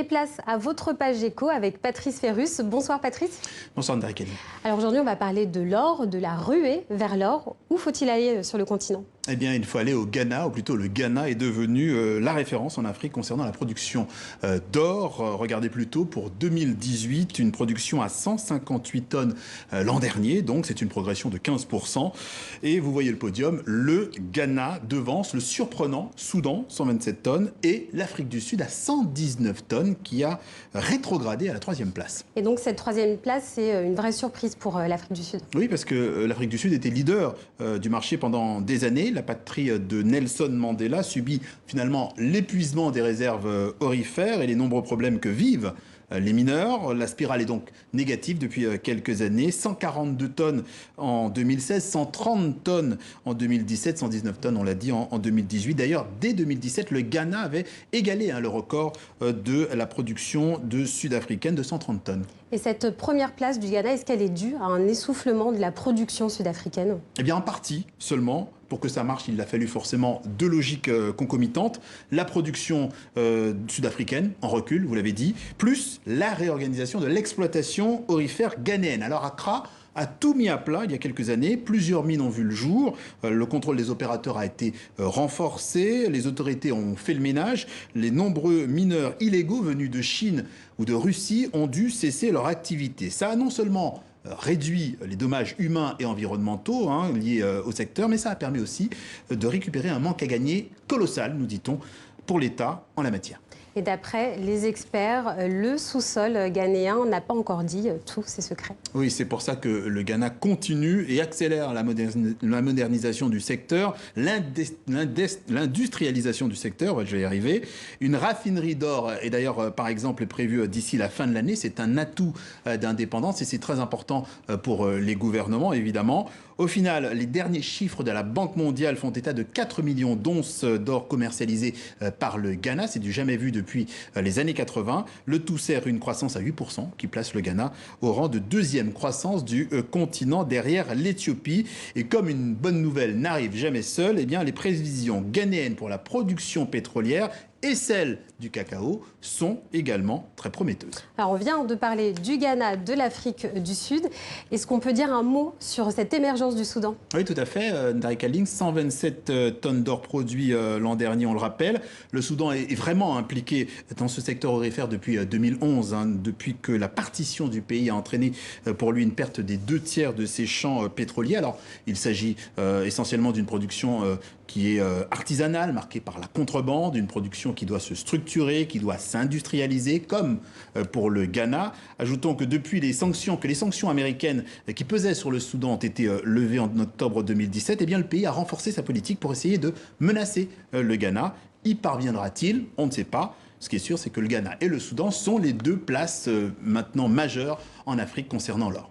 Et place à votre page éco avec Patrice Ferrus. Bonsoir Patrice. Bonsoir Ndari Kelly. Alors aujourd'hui on va parler de l'or, de la ruée vers l'or. Où faut-il aller sur le continent ? Eh bien, il faut aller au Ghana, ou plutôt le Ghana est devenu la référence en Afrique concernant la production d'or. Regardez plutôt pour 2018, une production à 158 tonnes l'an dernier, donc c'est une progression de 15%. Et vous voyez le podium, le Ghana devance le surprenant Soudan, 127 tonnes, et l'Afrique du Sud à 119 tonnes, qui a rétrogradé à la 3e place. Et donc cette 3e place, c'est une vraie surprise pour l'Afrique du Sud. Oui, parce que l'Afrique du Sud était leader du marché pendant des années. La patrie de Nelson Mandela subit finalement l'épuisement des réserves aurifères et les nombreux problèmes que vivent les mineurs. La spirale est donc négative depuis quelques années. 142 tonnes en 2016, 130 tonnes en 2017, 119 tonnes, on l'a dit, en 2018. D'ailleurs, dès 2017, le Ghana avait égalé le record de la production sud-africaine de 130 tonnes. Et cette première place du Ghana, est-ce qu'elle est due à un essoufflement de la production sud-africaine ? Eh bien, en partie seulement. Pour que ça marche, il a fallu forcément deux logiques concomitantes. La production sud-africaine, en recul, vous l'avez dit, plus la réorganisation de l'exploitation aurifère ghanéenne. Alors Accra a tout mis à plat il y a quelques années. Plusieurs mines ont vu le jour. Le contrôle des opérateurs a été renforcé. Les autorités ont fait le ménage. Les nombreux mineurs illégaux venus de Chine ou de Russie ont dû cesser leur activité. Ça a non seulement réduit les dommages humains et environnementaux liés au secteur, mais ça a permis aussi de récupérer un manque à gagner colossal, nous dit-on, pour l'État en la matière. Et d'après les experts, le sous-sol ghanéen n'a pas encore dit tous ses secrets. Oui, c'est pour ça que le Ghana continue et accélère la modernisation du secteur, l'industrialisation du secteur, je vais y arriver. Une raffinerie d'or est d'ailleurs, par exemple, prévue d'ici la fin de l'année. C'est un atout d'indépendance et c'est très important pour les gouvernements, évidemment. Au final, les derniers chiffres de la Banque mondiale font état de 4 millions d'onces d'or commercialisées par le Ghana. C'est du jamais vu depuis les années 80. Le tout sert une croissance à 8% qui place le Ghana au rang de deuxième croissance du continent derrière l'Éthiopie. Et comme une bonne nouvelle n'arrive jamais seule, eh bien, les prévisions ghanéennes pour la production pétrolière et celles du cacao sont également très prometteuses. Alors on vient de parler du Ghana, de l'Afrique du Sud. Est-ce qu'on peut dire un mot sur cette émergence du Soudan ? Oui, tout à fait. Ndari Kelly, 127 tonnes d'or produits l'an dernier, on le rappelle. Le Soudan est vraiment impliqué dans ce secteur aurifère depuis 2011, depuis que la partition du pays a entraîné pour lui une perte des 2/3 de ses champs pétroliers. Alors, il s'agit essentiellement d'une production qui est artisanale, marquée par la contrebande, une production qui doit se structurer, qui doit s'industrialiser, comme pour le Ghana. Ajoutons que depuis les sanctions américaines qui pesaient sur le Soudan ont été levées en octobre 2017, eh bien le pays a renforcé sa politique pour essayer de menacer le Ghana. Y parviendra-t-il ? On ne sait pas. Ce qui est sûr, c'est que le Ghana et le Soudan sont les deux places maintenant majeures en Afrique concernant l'or.